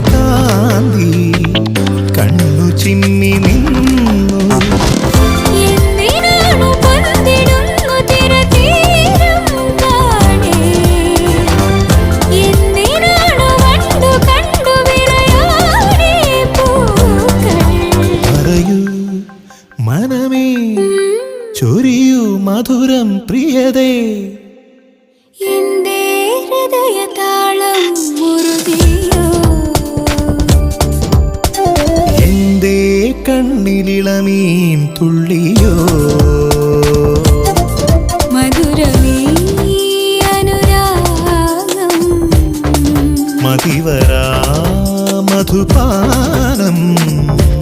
കാന്തി കണ്ണു ചിമ്മി നിന്നു. പറയൂ മനമേ, ചൊരിയൂ മധുരം പ്രിയതേ. എന്റെ ഹൃദയതാളം മുറുകിയോ, എന്റെ കണ്ണിലിളമീൻ തുള്ളിയോ.